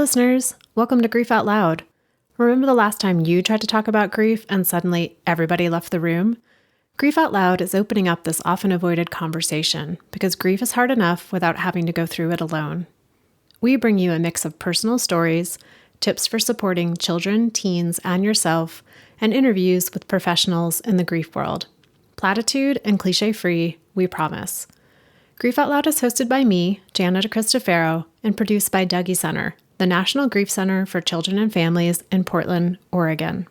listeners. Welcome to Grief Out Loud. Remember the last time you tried to talk about grief and suddenly everybody left the room? Grief Out Loud is opening up this often avoided conversation because grief is hard enough without having to go through it alone. We bring you a mix of personal stories, tips for supporting children, teens, and yourself, and interviews with professionals in the grief world. Platitude and cliche-free, we promise. Grief Out Loud is hosted by me, Jana DeCristofaro, and produced by Dougie Center, the National Grief Center for Children and Families in Portland, Oregon.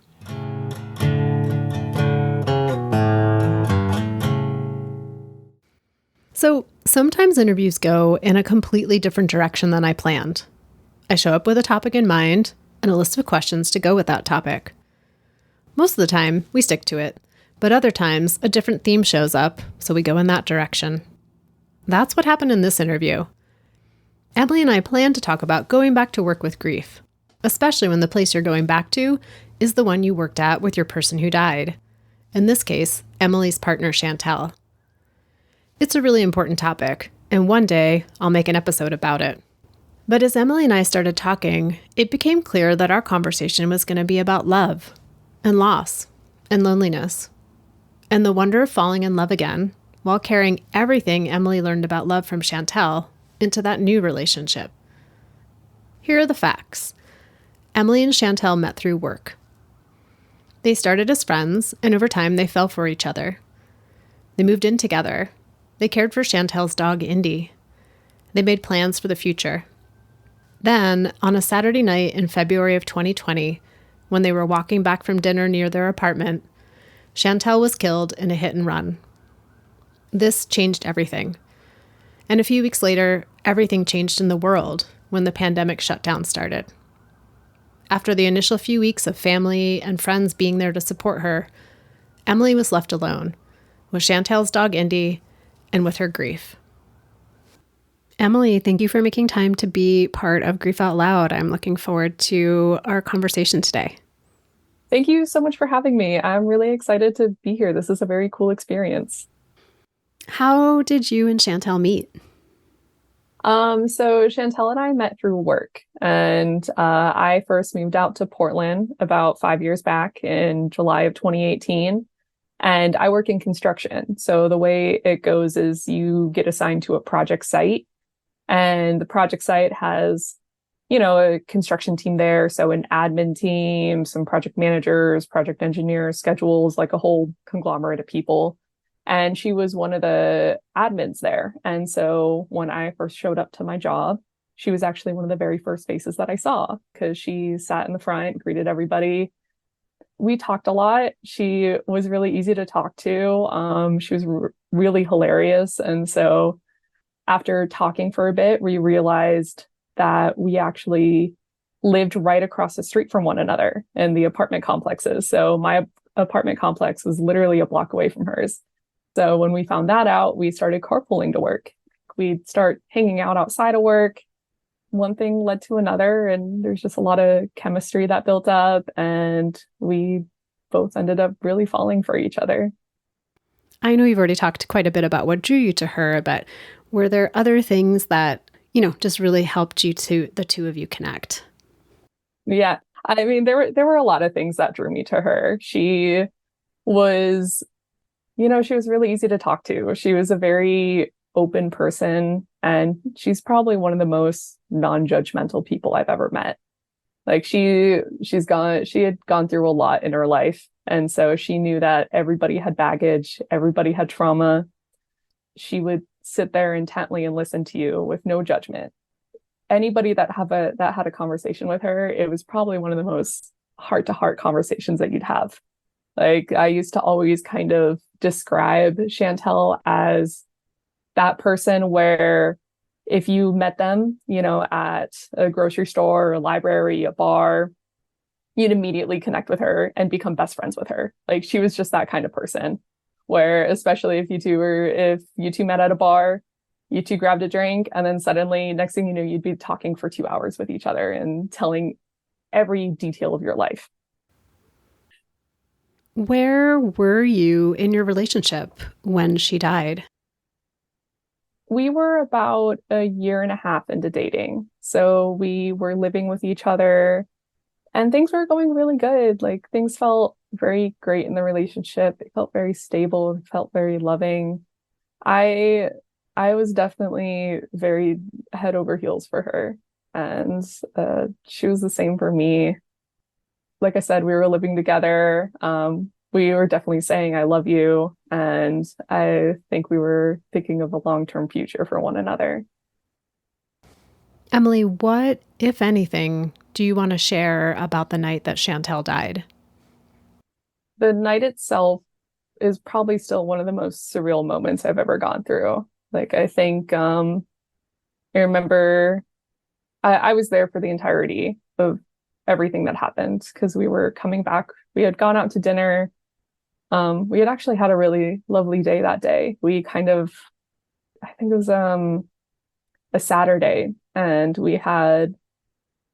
So sometimes interviews go in a completely different direction than I planned. I show up with a topic in mind and a list of questions to go with that topic. Most of the time, we stick to it, but other times, a different theme shows up, so we go in that direction. That's what happened in this interview. Emily and I plan to talk about going back to work with grief, especially when the place you're going back to is the one you worked at with your person who died. In this case, Emily's partner, Chantel. It's a really important topic, and one day I'll make an episode about it. But as Emily and I started talking, it became clear that our conversation was going to be about love, and loss, and loneliness, and the wonder of falling in love again, while carrying everything Emily learned about love from Chantel into that new relationship. Here are the facts. Emily and Chantel met through work. They started as friends, and over time they fell for each other. They moved in together. They cared for Chantel's dog, Indy. They made plans for the future. Then, on a Saturday night in February of 2020, when they were walking back from dinner near their apartment, Chantel was killed in a hit and run. This changed everything. And a few weeks later, everything changed in the world when the pandemic shutdown started. After the initial few weeks of family and friends being there to support her, Emily was left alone with Chantel's dog, Indy, and with her grief. Emily, thank you for making time to be part of Grief Out Loud. I'm looking forward to our conversation today. Thank you so much for having me. I'm really excited to be here. This is a very cool experience. How did you and Chantel meet? So Chantel and I met through work, and I first moved out to Portland about 5 years back in July of 2018, and I work in construction. So the way it goes is you get assigned to a project site, and the project site has, a construction team there. So an admin team, some project managers, project engineers, schedules, like a whole conglomerate of people. And she was one of the admins there. And so when I first showed up to my job, she was actually one of the very first faces that I saw because she sat in the front, greeted everybody. We talked a lot. She was really easy to talk to. She was really hilarious. And so after talking for a bit, we realized that we actually lived right across the street from one another in the apartment complexes. So my apartment complex was literally a block away from hers. So when we found that out, we started carpooling to work. We'd start hanging out outside of work. One thing led to another, and there's just a lot of chemistry that built up, and we both ended up really falling for each other. I know you've already talked quite a bit about what drew you to her, but were there other things that, just really helped the two of you connect? Yeah. I mean, there were a lot of things that drew me to her. She was really easy to talk to. She was a very open person, and she's probably one of the most non-judgmental people I've ever met. Like she had gone through a lot in her life. And so she knew that everybody had baggage, everybody had trauma. She would sit there intently and listen to you with no judgment. Anybody that had a conversation with her, it was probably one of the most heart-to-heart conversations that you'd have. Like, I used to always kind of describe Chantel as that person where if you met them, at a grocery store, or a library, a bar, you'd immediately connect with her and become best friends with her. Like, she was just that kind of person where, especially if you two met at a bar, you two grabbed a drink, and then suddenly, next thing you know, you'd be talking for 2 hours with each other and telling every detail of your life. Where were you in your relationship when she died? We were about a year and a half into dating. So we were living with each other and things were going really good. Like things felt very great in the relationship. It felt very stable. It felt very loving. I I was definitely very head over heels for her. And she was the same for me. Like I said, we were living together. We were definitely saying, I love you. And I think we were thinking of a long-term future for one another. Emily, what, if anything, do you want to share about the night that Chantel died? The night itself is probably still one of the most surreal moments I've ever gone through. Like, I think I remember I was there for the entirety of everything that happened because we were coming back. We had gone out to dinner. We had actually had a really lovely day that day. We kind of, I think it was a Saturday, and we had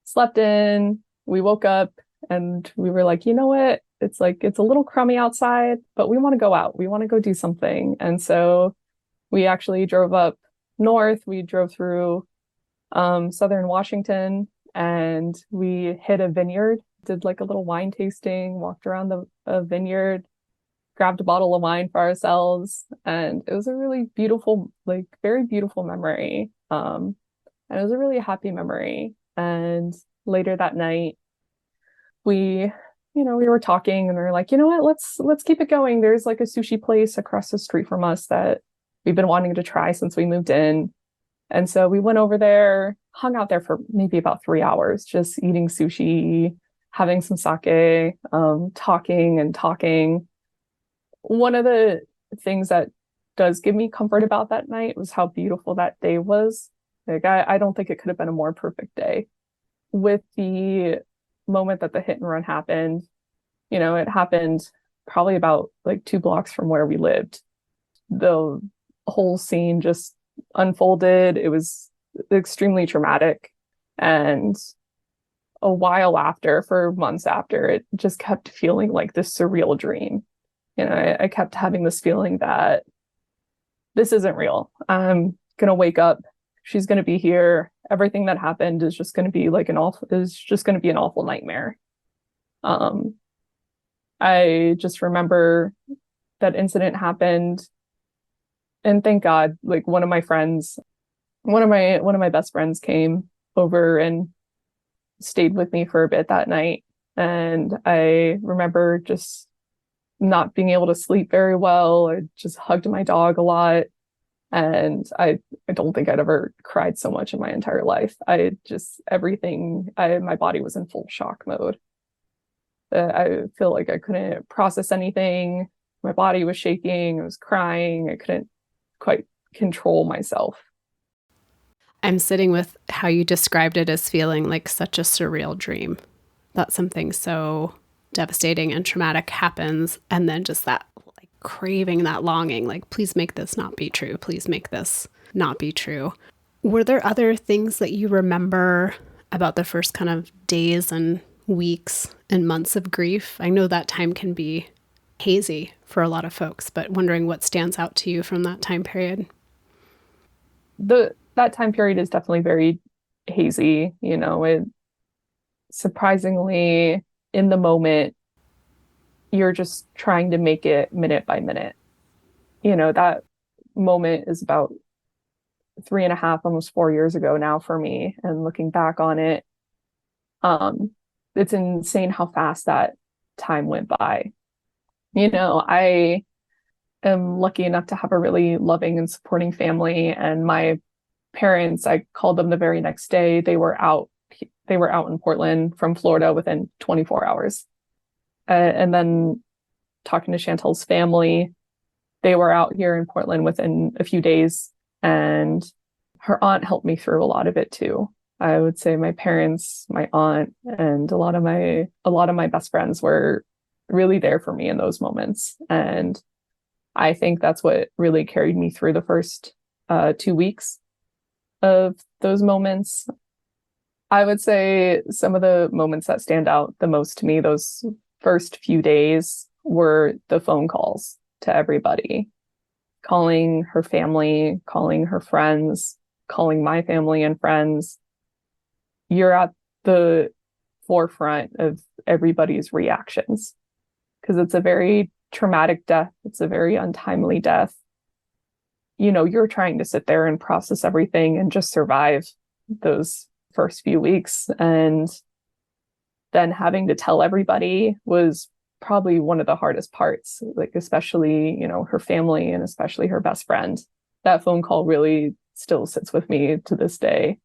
slept in. We woke up and we were like, you know what? It's like it's a little crummy outside, but we want to go out. We want to go do something. And so we actually drove up north. We drove through southern Washington, and we hit a vineyard, did like a little wine tasting, walked around the vineyard, grabbed a bottle of wine for ourselves, and it was a really beautiful, like very beautiful memory. And it was a really happy memory. And later that night, we, we were talking and we were like, you know what, let's keep it going. There's like a sushi place across the street from us that we've been wanting to try since we moved in. And so we went over there, hung out there for maybe about 3 hours, just eating sushi, having some sake, talking and talking. One of the things that does give me comfort about that night was how beautiful that day was. Like, I don't think it could have been a more perfect day. With the moment that the hit and run happened, it happened probably about like 2 blocks from where we lived. The whole scene just unfolded. It was extremely traumatic. And a while after, for months after, it just kept feeling like this surreal dream. I kept having this feeling that this isn't real. I'm gonna wake up. She's gonna be here. Everything that happened is just gonna be like an awful nightmare. I just remember that incident happened, and thank God, like one of my best friends came over and stayed with me for a bit that night. And I remember just not being able to sleep very well. I just hugged my dog a lot. And I don't think I'd ever cried so much in my entire life. My body was in full shock mode. I feel like I couldn't process anything. My body was shaking. I was crying. I couldn't quite control myself. I'm sitting with how you described it as feeling like such a surreal dream, that something so devastating and traumatic happens, and then just that like craving, that longing, like, please make this not be true. Please make this not be true. Were there other things that you remember about the first kind of days and weeks and months of grief? I know that time can be hazy for a lot of folks, but wondering what stands out to you from that time period. That time period is definitely very hazy. It surprisingly, in the moment, you're just trying to make it minute by minute. That moment is about 3.5, almost 4 years ago now for me. And looking back on it, it's insane how fast that time went by. I am lucky enough to have a really loving and supporting family, and my parents, I called them the very next day. They were out in Portland from Florida within 24 hours. And then talking to Chantel's family, they were out here in Portland within a few days, and her aunt helped me through a lot of it too. I would say my parents, my aunt, and a lot of my best friends were really there for me in those moments. And I think that's what really carried me through the first 2 weeks of those moments. I would say some of the moments that stand out the most to me those first few days were the phone calls to everybody calling her family, calling her friends, calling my family and friends. You're at the forefront of everybody's reactions because it's a very traumatic death. It's a very untimely death. You know, you're trying to sit there and process everything and just survive those first few weeks. And then having to tell everybody was probably one of the hardest parts, like especially, you know, her family and especially her best friend. That phone call really still sits with me to this day.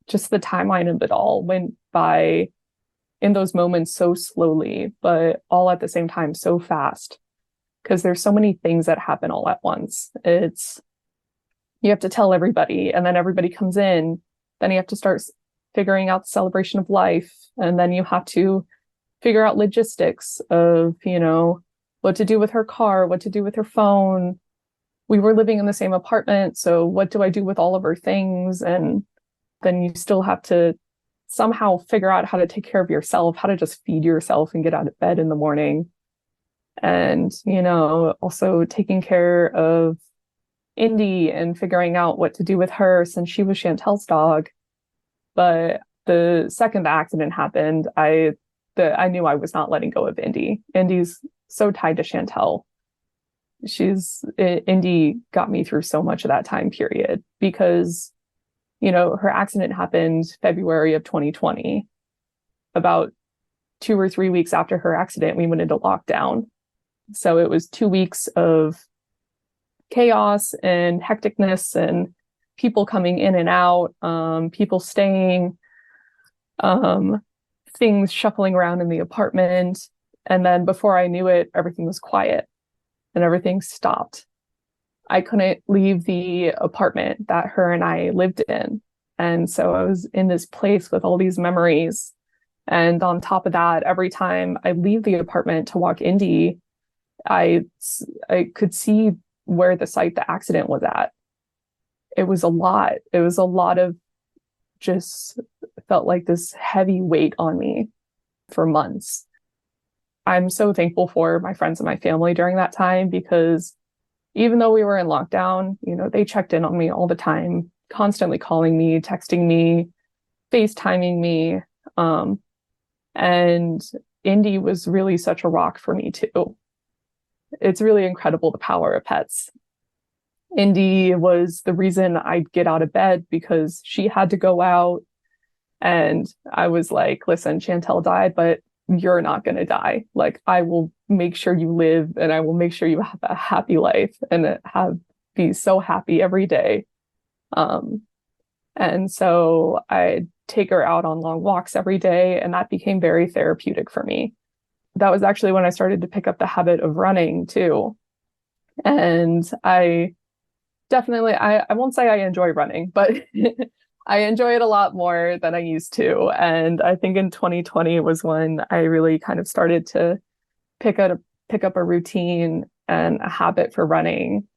Just the timeline of it all went by in those moments so slowly, but all at the same time so fast, because there's so many things that happen all at once. It's, you have to tell everybody, and then everybody comes in, then you have to start figuring out the celebration of life, and then you have to figure out logistics of, you know, what to do with her car, what to do with her phone. We were living in the same apartment, so what do I do with all of her things? And then you still have to somehow figure out how to take care of yourself, how to just feed yourself and get out of bed in the morning. And, you know, also taking care of Indy and figuring out what to do with her since she was Chantel's dog. But the second the accident happened, I knew I was not letting go of Indy. Indy's so tied to Chantel. Indy got me through so much of that time period because, you know, her accident happened February of 2020. About 2 or 3 weeks after her accident, we went into lockdown. So it was 2 weeks of chaos and hecticness and people coming in and out, people staying, things shuffling around in the apartment. And then before I knew it, everything was quiet and everything stopped. I couldn't leave the apartment that her and I lived in. And so I was in this place with all these memories. And on top of that, every time I leave the apartment to walk Indy, I could see where the site the accident was at. It was a lot. It was a lot of just felt like this heavy weight on me for months. I'm so thankful for my friends and my family during that time because even though we were in lockdown, you know, they checked in on me all the time, constantly calling me, texting me, FaceTiming me. And Indy was really such a rock for me too. It's really incredible the power of pets. Indy was the reason I'd get out of bed because she had to go out. And I was like, listen, Chantel died, but you're not going to die. Like, I will make sure you live and I will make sure you have a happy life and be so happy every day. And so I'd take her out on long walks every day, and that became very therapeutic for me. That was actually when I started to pick up the habit of running too. And I definitely, I won't say I enjoy running, but I enjoy it a lot more than I used to. And I think in 2020 was when I really kind of started to pick up a routine and a habit for running.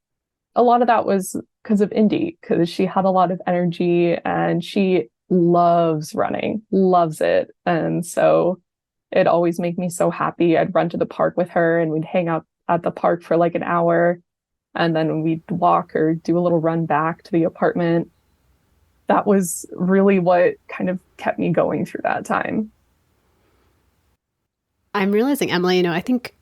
A lot of that was because of Indy, because she had a lot of energy and she loves running, loves it. And so it always made me so happy. I'd run to the park with her and we'd hang out at the park for like an hour. And then we'd walk or do a little run back to the apartment. That was really what kind of kept me going through that time. I'm realizing, Emily, you know, I think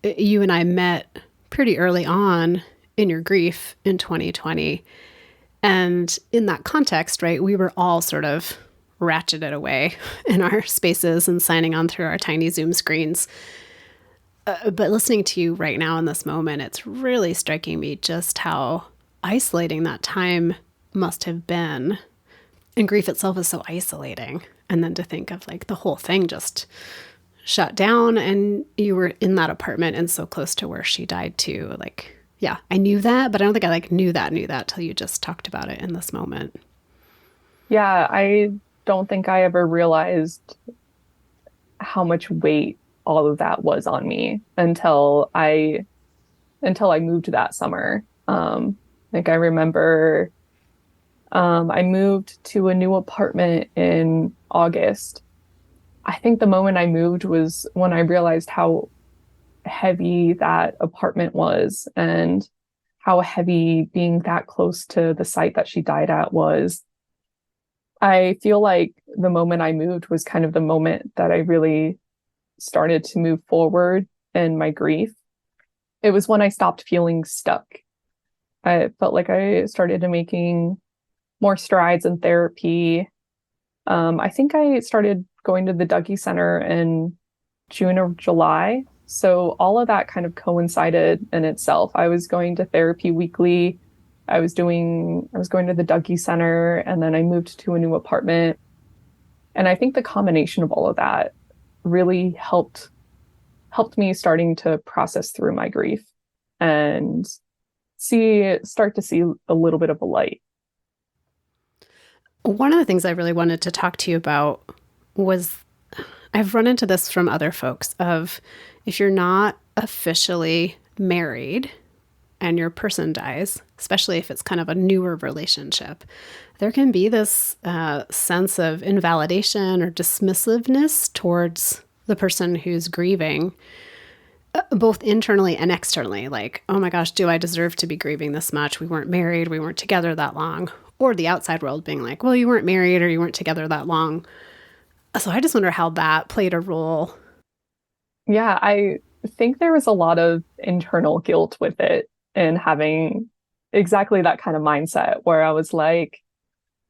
you and I met pretty early on in your grief in 2020. And in that context, right, we were all sort of ratcheted away in our spaces and signing on through our tiny Zoom screens. But listening to you right now in this moment, it's really striking me just how isolating that time must have been. And grief itself is so isolating. And then to think of like the whole thing just shut down and you were in that apartment and so close to where she died too. Like, yeah, I knew that, but I don't think I like knew that till you just talked about it in this moment. Yeah, I don't think I ever realized how much weight all of that was on me until I moved that summer. Like I remember I moved to a new apartment in August. I think the moment I moved was when I realized how heavy that apartment was and how heavy being that close to the site that she died at was. I feel like the moment I moved was kind of the moment that I really started to move forward in my grief. It was when I stopped feeling stuck. I felt like I started making more strides in therapy. I think I started going to the Dougie Center in June or July. So all of that kind of coincided in itself. I was going to therapy weekly. I was going to the Dougie Center, and then I moved to a new apartment. And I think the combination of all of that really helped me starting to process through my grief and start to see a little bit of a light. One of the things I really wanted to talk to you about was I've run into this from other folks of if you're not officially married and your person dies, especially if it's kind of a newer relationship, there can be this sense of invalidation or dismissiveness towards the person who's grieving, both internally and externally. Like, oh my gosh, do I deserve to be grieving this much? We weren't married. We weren't together that long. Or the outside world being like, well, you weren't married or you weren't together that long. So I just wonder how that played a role. Yeah, I think there was a lot of internal guilt with it and having exactly that kind of mindset where I was like,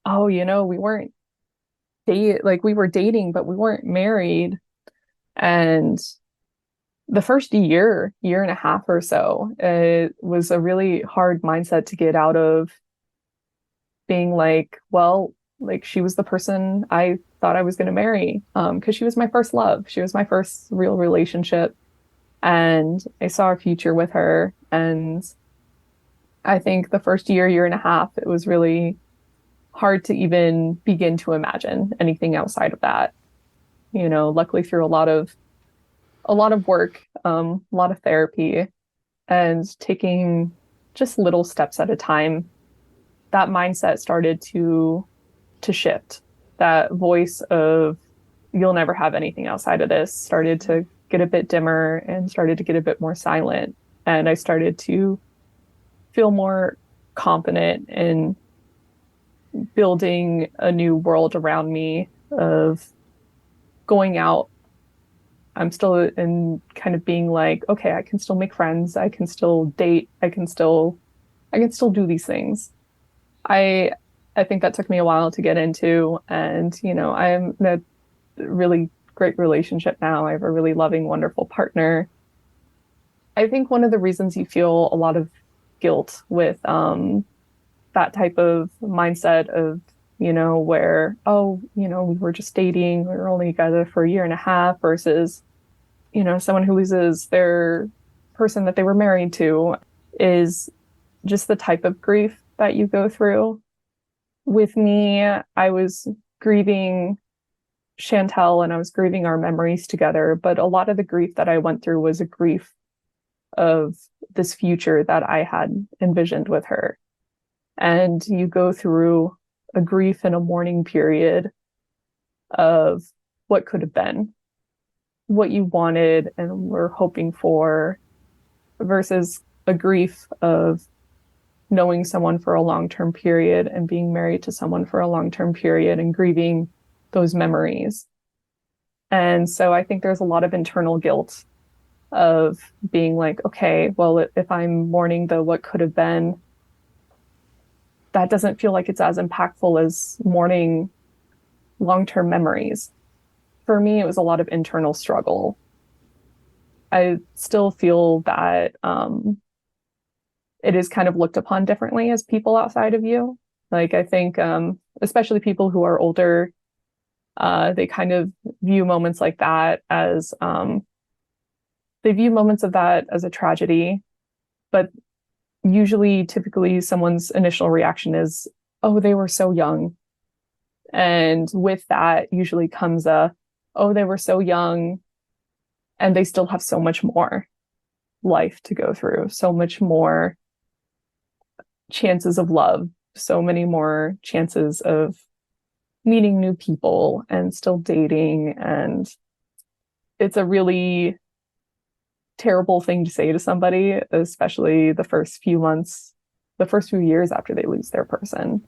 oh, we weren't we were dating, but we weren't married. And the first year and a half or so, it was a really hard mindset to get out of, being like, well, like she was the person I thought I was going to marry, because she was my first love. She was my first real relationship, and I saw a future with her. And I think the first year and a half, it was really hard to even begin to imagine anything outside of that. Luckily through a lot of work, a lot of therapy, and taking just little steps at a time, that mindset started to shift. That voice of you'll never have anything outside of this started to get a bit dimmer and started to get a bit more silent. And I started to feel more confident in building a new world around me of going out. I'm still in kind of being like, okay, I can still make friends. I can still date. I can still do these things. I think that took me a while to get into, and I'm in a really great relationship now. I have a really loving, wonderful partner. I think one of the reasons you feel a lot of guilt with that type of mindset of, where, we were just dating, we were only together for a year and a half, versus, someone who loses their person that they were married to, is just the type of grief that you go through. With me, I was grieving Chantel and I was grieving our memories together, but a lot of the grief that I went through was a grief of this future that I had envisioned with her. And you go through a grief and a mourning period of what could have been, what you wanted and were hoping for, versus a grief of knowing someone for a long-term period and being married to someone for a long-term period and grieving those memories. And so I think there's a lot of internal guilt of being like, okay, well, if I'm mourning the what could have been, that doesn't feel like it's as impactful as mourning long-term memories. For me, it was a lot of internal struggle. I still feel that it is kind of looked upon differently as people outside of you. Like, I think, especially people who are older, they kind of view moments like that as, they view moments of that as a tragedy, but typically someone's initial reaction is, oh, they were so young. And with that usually comes oh, they were so young and they still have so much more life to go through, so much more chances of love, so many more chances of meeting new people and still dating. And it's a really terrible thing to say to somebody, especially the first few months, the first few years after they lose their person.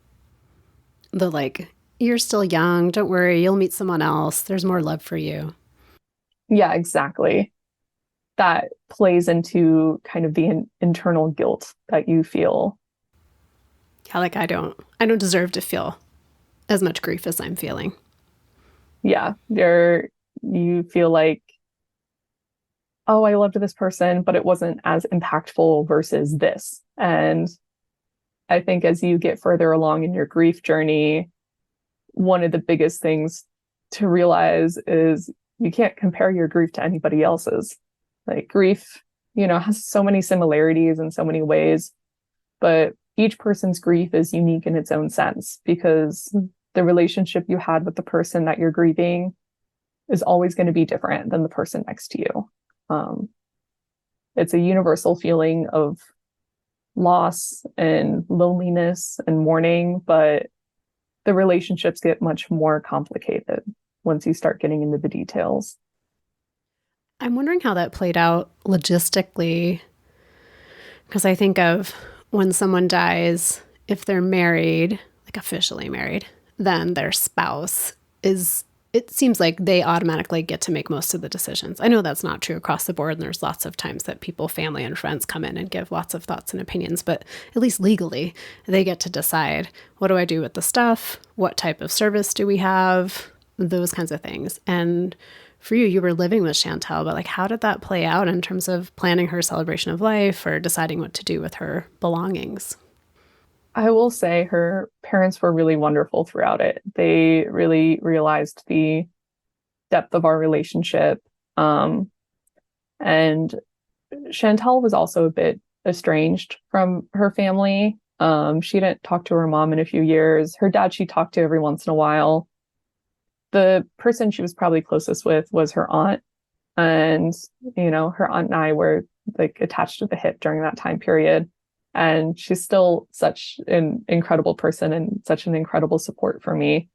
The like, you're still young, don't worry, you'll meet someone else. There's more love for you. Yeah, exactly. That plays into kind of the internal guilt that you feel. Yeah, like I don't deserve to feel as much grief as I'm feeling. Yeah, you feel like, oh, I loved this person, but it wasn't as impactful versus this. And I think as you get further along in your grief journey, one of the biggest things to realize is you can't compare your grief to anybody else's. Like grief, has so many similarities in so many ways, but each person's grief is unique in its own sense because the relationship you had with the person that you're grieving is always going to be different than the person next to you. It's a universal feeling of loss and loneliness and mourning, but the relationships get much more complicated once you start getting into the details. I'm wondering how that played out logistically, because I think of when someone dies, if they're married, like officially married, then their spouse is, it seems like they automatically get to make most of the decisions. I know that's not true across the board, and there's lots of times that people, family and friends come in and give lots of thoughts and opinions, but at least legally, they get to decide, what do I do with the stuff? What type of service do we have? Those kinds of things. And for you were living with Chantel, but like, how did that play out in terms of planning her celebration of life or deciding what to do with her belongings? I will say her parents were really wonderful throughout it. They really realized the depth of our relationship. And Chantel was also a bit estranged from her family. She didn't talk to her mom in a few years. Her dad, she talked to every once in a while. The person she was probably closest with was her aunt. And, her aunt and I were like attached to the hip during that time period. And she's still such an incredible person and such an incredible support for me.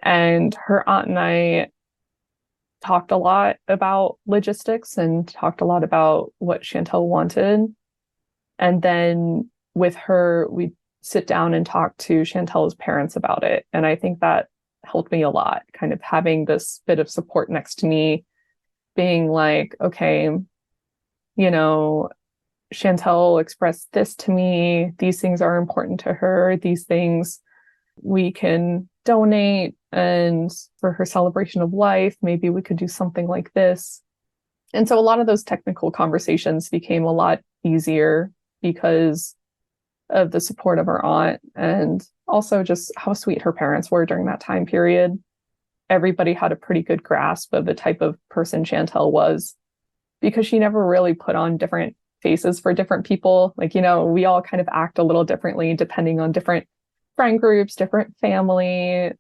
And her aunt and I talked a lot about logistics and talked a lot about what Chantel wanted. And then with her, we sit down and talk to Chantel's parents about it. And I think that helped me a lot, kind of having this bit of support next to me, being like, okay, Chantel expressed this to me. These things are important to her. These things we can donate. And for her celebration of life, maybe we could do something like this. And so a lot of those technical conversations became a lot easier because of the support of her aunt and also just how sweet her parents were during that time period. Everybody had a pretty good grasp of the type of person Chantel was because she never really put on different faces for different people. Like, we all kind of act a little differently depending on different friend groups, different family,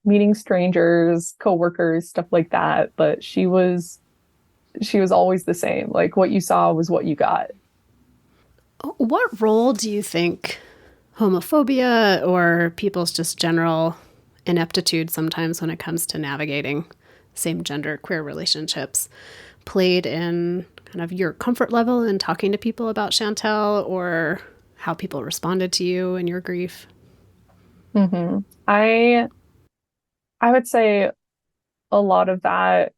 meeting strangers, coworkers, stuff like that. But she was always the same. Like what you saw was what you got. What role do you think homophobia or people's just general ineptitude sometimes when it comes to navigating same gender queer relationships played in kind of your comfort level in talking to people about Chantel or how people responded to you and your grief? Mm-hmm. I would say a lot of that,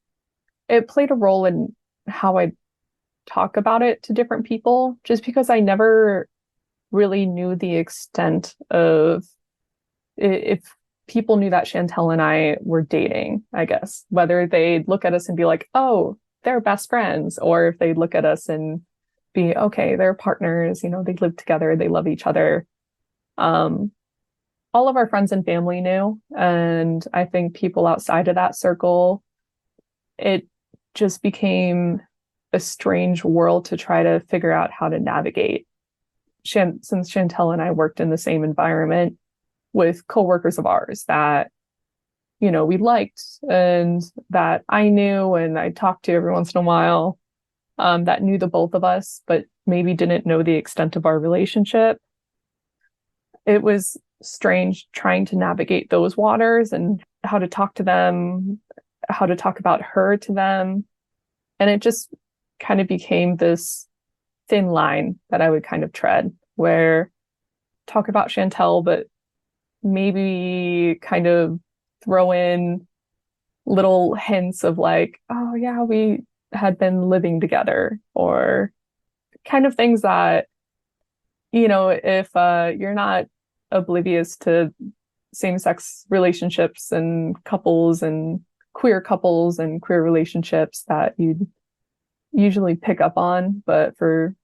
it played a role in how I talk about it to different people, just because I never really knew the extent of if people knew that Chantel and I were dating, I guess, whether they'd look at us and be like, oh, they're best friends, or if they'd look at us and be, okay, they're partners, they live together, they love each other. All of our friends and family knew. And I think people outside of that circle, it just became a strange world to try to figure out how to navigate. Since Chantel and I worked in the same environment with coworkers of ours that, we liked and that I knew and I talked to every once in a while, that knew the both of us, but maybe didn't know the extent of our relationship. It was strange trying to navigate those waters and how to talk to them, how to talk about her to them. And it just kind of became this thin line that I would kind of tread, where talk about Chantel, but maybe kind of throw in little hints of like, oh yeah, we had been living together, or kind of things that, if you're not oblivious to same-sex relationships and couples and queer relationships, that you'd usually pick up on. But for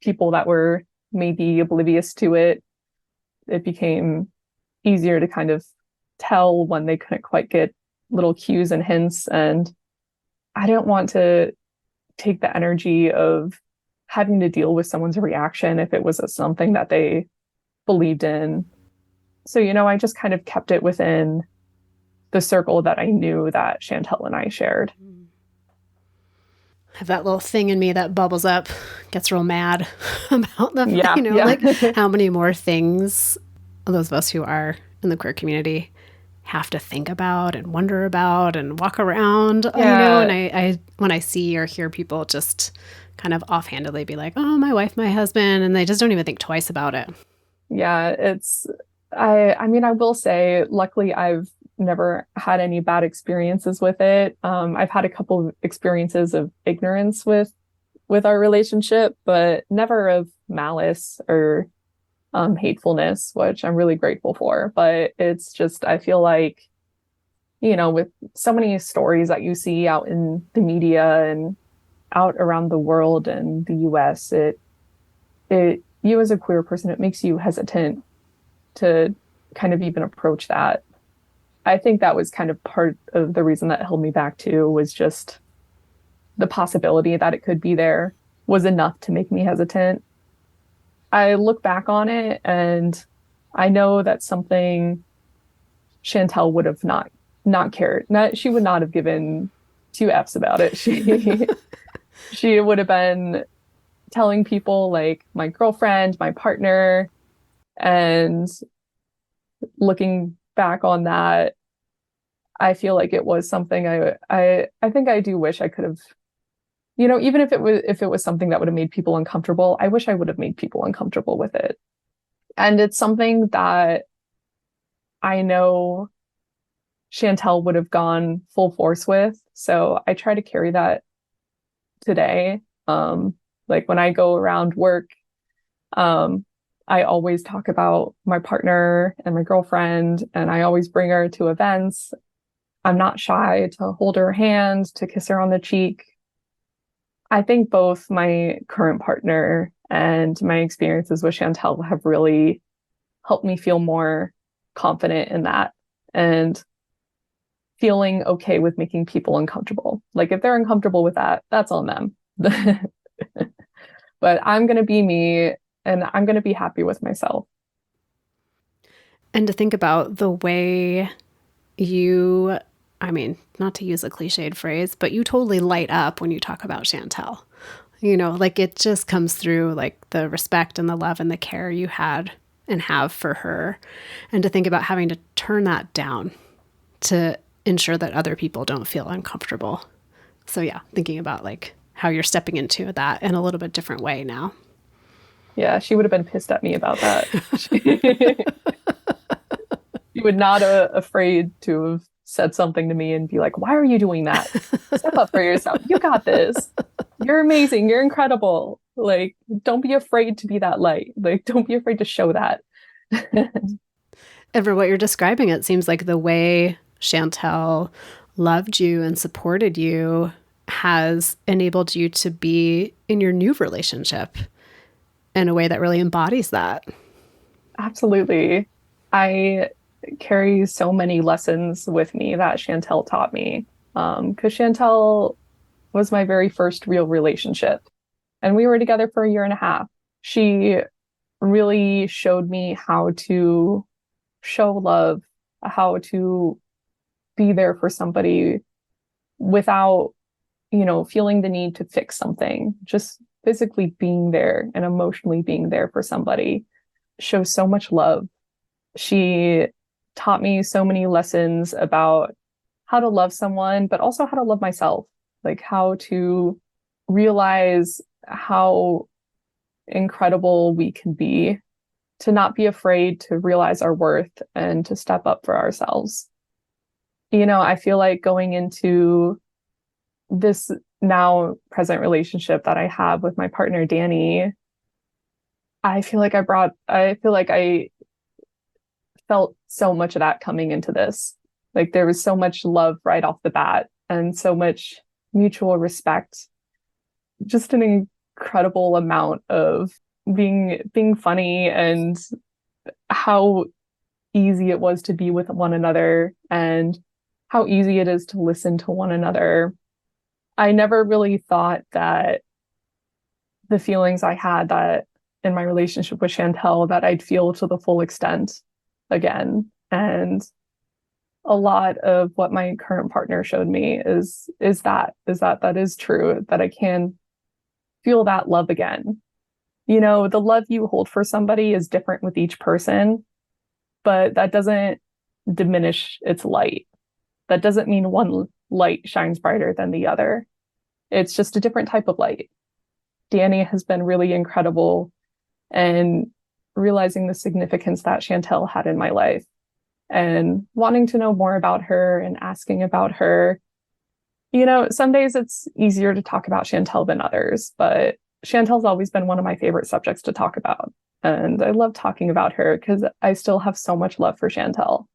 people that were maybe oblivious to it, it became easier to kind of tell when they couldn't quite get little cues and hints. And I didn't want to take the energy of having to deal with someone's reaction if it was something that they believed in. So, I just kind of kept it within the circle that I knew that Chantel and I shared. I have that little thing in me that bubbles up, gets real mad about the, Yeah. like how many more things those of us who are in the queer community have to think about and wonder about and walk around, and I when I see or hear people just kind of offhandedly be like, oh, my wife, my husband, and they just don't even think twice about it. Yeah, I mean, I will say, luckily, I've never had any bad experiences with it. I've had a couple of experiences of ignorance with our relationship, but never of malice or hatefulness, which I'm really grateful for. But it's just, I feel like, with so many stories that you see out in the media and out around the world and the US, you as a queer person, it makes you hesitant to kind of even approach that. I think that was kind of part of the reason that held me back too, was just the possibility that it could be there was enough to make me hesitant. I look back on it and I know that's something Chantel would have not cared. She would not have given two F's about it. She would have been telling people, like my girlfriend, my partner. And looking back on that, I feel like it was something I think I do wish I could have, even if it was something that would have made people uncomfortable, I wish I would have made people uncomfortable with it. And it's something that I know Chantel would have gone full force with. So I try to carry that today. Like when I go around work, I always talk about my partner and my girlfriend, and I always bring her to events. I'm not shy to hold her hand, to kiss her on the cheek. I think both my current partner and my experiences with Chantel have really helped me feel more confident in that and feeling okay with making people uncomfortable. Like if they're uncomfortable with that, that's on them. But I'm going to be me, and I'm going to be happy with myself. And to think about the way you, I mean, not to use a cliched phrase, but you totally light up when you talk about Chantel. Like it just comes through, like the respect and the love and the care you had and have for her. And to think about having to turn that down to ensure that other people don't feel uncomfortable. So yeah, thinking about like how you're stepping into that in a little bit different way now. Yeah, she would have been pissed at me about that. She would not afraid to have said something to me and be like, why are you doing that? Step up for yourself. You got this. You're amazing. You're incredible. Like, don't be afraid to be that light. Like, don't be afraid to show that. And for what you're describing, it seems like the way Chantel loved you and supported you has enabled you to be in your new relationship in a way that really embodies that. Absolutely. I carry so many lessons with me that Chantel taught me. Because Chantel was my very first real relationship. And we were together for 1.5 years. She really showed me how to show love, how to be there for somebody without, feeling the need to fix something. Just physically being there and emotionally being there for somebody shows so much love. She taught me so many lessons about how to love someone, but also how to love myself, like how to realize how incredible we can be, to not be afraid to realize our worth and to step up for ourselves. I feel like going into this now present relationship that I have with my partner, Danny, I feel like I felt so much of that coming into this. Like there was so much love right off the bat and so much mutual respect, just an incredible amount of being funny, and how easy it was to be with one another and how easy it is to listen to one another. I never really thought that the feelings I had that in my relationship with Chantel that I'd feel to the full extent again. And a lot of what my current partner showed me is that is true, that I can feel that love again. The love you hold for somebody is different with each person, but that doesn't diminish its light. That doesn't mean one light shines brighter than the other. It's just a different type of light. Danny has been really incredible, and realizing the significance that Chantel had in my life and wanting to know more about her and asking about her. Some days it's easier to talk about Chantel than others, but Chantel's always been one of my favorite subjects to talk about. And I love talking about her because I still have so much love for Chantel.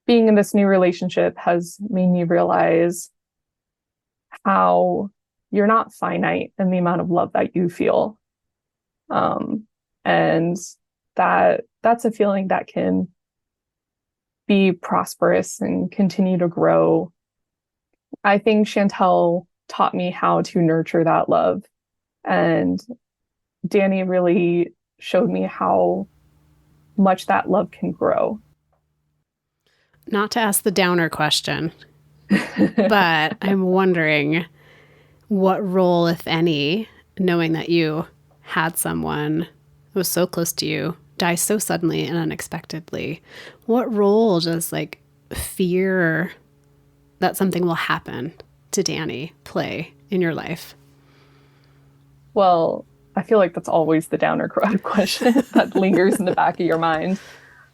Being in this new relationship has made me realize how you're not finite in the amount of love that you feel. And that's a feeling that can be prosperous and continue to grow. I think Chantel taught me how to nurture that love. And Danny really showed me how much that love can grow. Not to ask the downer question, but I'm wondering what role, if any, knowing that you had someone who was so close to you die so suddenly and unexpectedly, what role does fear that something will happen to Danny play in your life? Well, I feel like that's always the downer question that lingers in the back of your mind.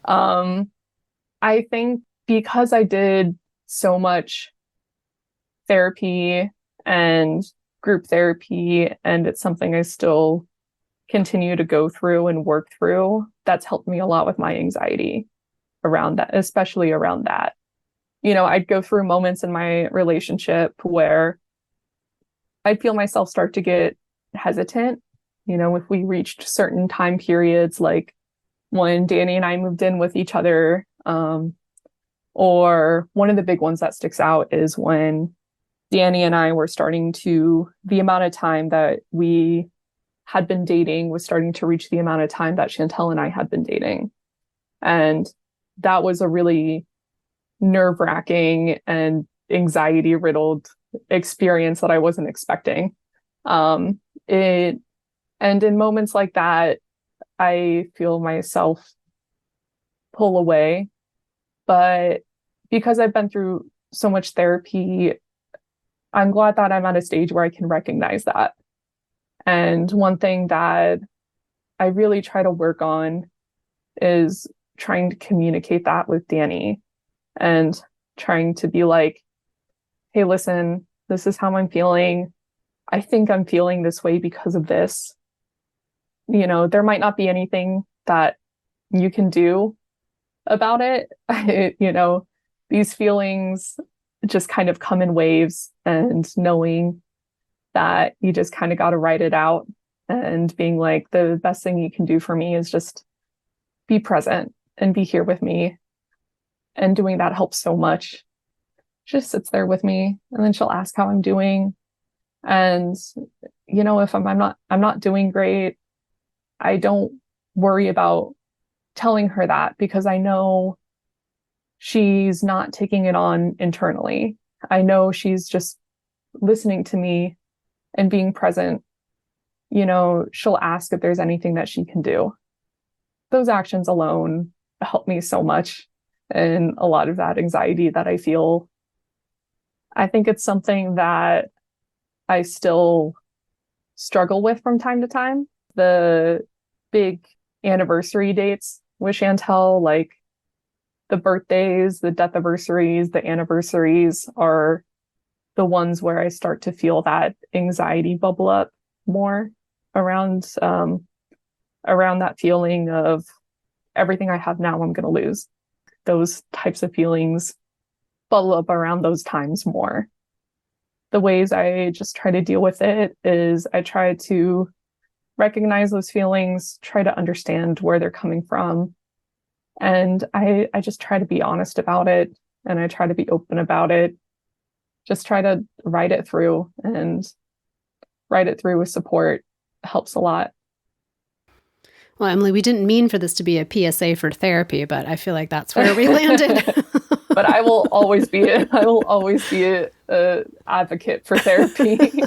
I think because I did so much therapy and group therapy, and it's something I still continue to go through and work through, that's helped me a lot with my anxiety around that, especially around that. I'd go through moments in my relationship where I'd feel myself start to get hesitant, if we reached certain time periods, like when Danny and I moved in with each other. Or one of the big ones that sticks out is when Danny and I were the amount of time that we had been dating was starting to reach the amount of time that Chantel and I had been dating. And that was a really nerve-wracking and anxiety-riddled experience that I wasn't expecting. And in moments like that, I feel myself pull away. But because I've been through so much therapy, I'm glad that I'm at a stage where I can recognize that. And one thing that I really try to work on is trying to communicate that with Danny and trying to be like, hey, listen, this is how I'm feeling. I think I'm feeling this way because of this. There might not be anything that you can do about it. These feelings just kind of come in waves, and knowing that you just kind of got to write it out and being like, the best thing you can do for me is just be present and be here with me. And doing that helps so much. She just sits there with me, and then she'll ask how I'm doing. And, if I'm not doing great, I don't worry about telling her that, because I know she's not taking it on internally. I know she's just listening to me and being present. She'll ask if there's anything that she can do. Those actions alone help me so much in a lot of that anxiety that I feel. I think it's something that I still struggle with from time to time. The big anniversary dates with Chantel, like the birthdays, the death anniversaries, the anniversaries are the ones where I start to feel that anxiety bubble up more around that feeling of everything I have now I'm going to lose. Those types of feelings bubble up around those times more. The ways I just try to deal with it is I try to recognize those feelings, try to understand where they're coming from. And I just try to be honest about it, and I try to be open about it. Just try to write it through, and write it through with support helps a lot. Well, Emily, we didn't mean for this to be a PSA for therapy, but I feel like that's where we landed. But I will always be a advocate for therapy.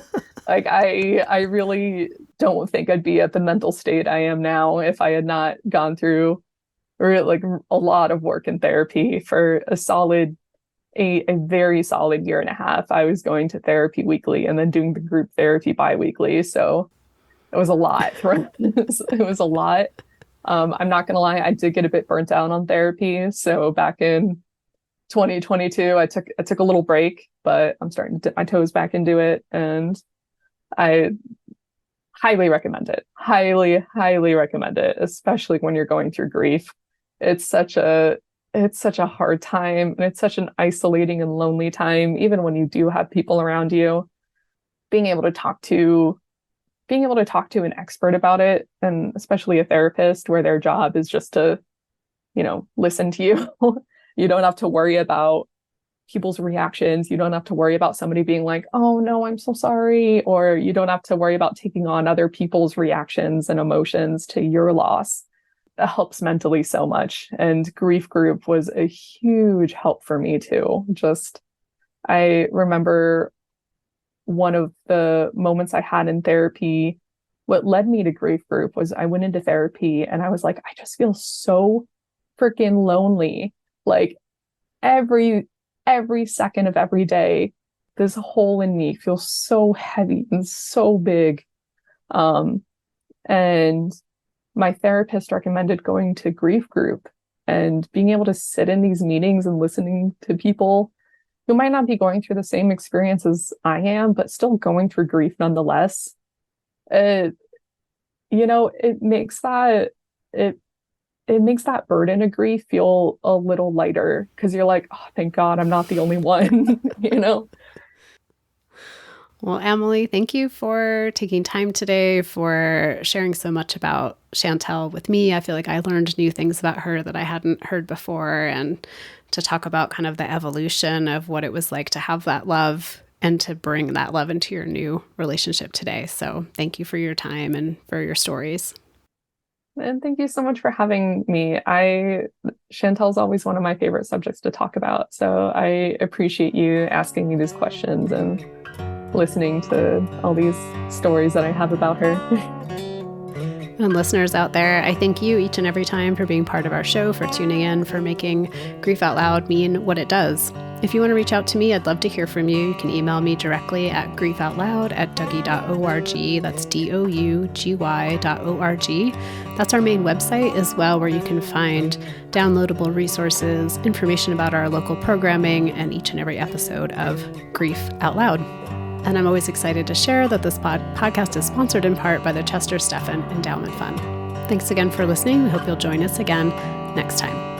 Like I really don't think I'd be at the mental state I am now if I had not gone through like a lot of work in therapy for a very solid year and a half. I was going to therapy weekly and then doing the group therapy bi-weekly. So it was a lot. It was a lot. I'm not going to lie. I did get a bit burnt out on therapy. So back in 2022, I took a little break, but I'm starting to dip my toes back into it. And I highly recommend it. Highly, highly recommend it, especially when you're going through grief. It's such a hard time, and it's such an isolating and lonely time, even when you do have people around you. Being able to talk to an expert about it, and especially a therapist where their job is just to, listen to you. You don't have to worry about people's reactions. You don't have to worry about somebody being like, oh no, I'm so sorry. Or you don't have to worry about taking on other people's reactions and emotions to your loss. That helps mentally so much. And grief group was a huge help for me too. I remember one of the moments I had in therapy, what led me to grief group was I went into therapy and I was like, I just feel so freaking lonely. Like every second of every day, this hole in me feels so heavy and so big. And my therapist recommended going to grief group and being able to sit in these meetings and listening to people who might not be going through the same experience as I am, but still going through grief nonetheless. It makes that burden of grief feel a little lighter, because you're like, oh, thank God I'm not the only one, Well, Emily, thank you for taking time today, for sharing so much about Chantel with me. I feel like I learned new things about her that I hadn't heard before, and to talk about kind of the evolution of what it was like to have that love and to bring that love into your new relationship today. So thank you for your time and for your stories. And thank you so much for having me. Chantel's always one of my favorite subjects to talk about. So I appreciate you asking me these questions and listening to all these stories that I have about her. And listeners out there, I thank you each and every time for being part of our show, for tuning in, for making Grief Out Loud mean what it does. If you want to reach out to me, I'd love to hear from you. You can email me directly at griefoutloud@dougy.org. That's DOUGY.org. That's our main website as well, where you can find downloadable resources, information about our local programming, and each and every episode of Grief Out Loud. And I'm always excited to share that this podcast is sponsored in part by the Chester Stephan Endowment Fund. Thanks again for listening. We hope you'll join us again next time.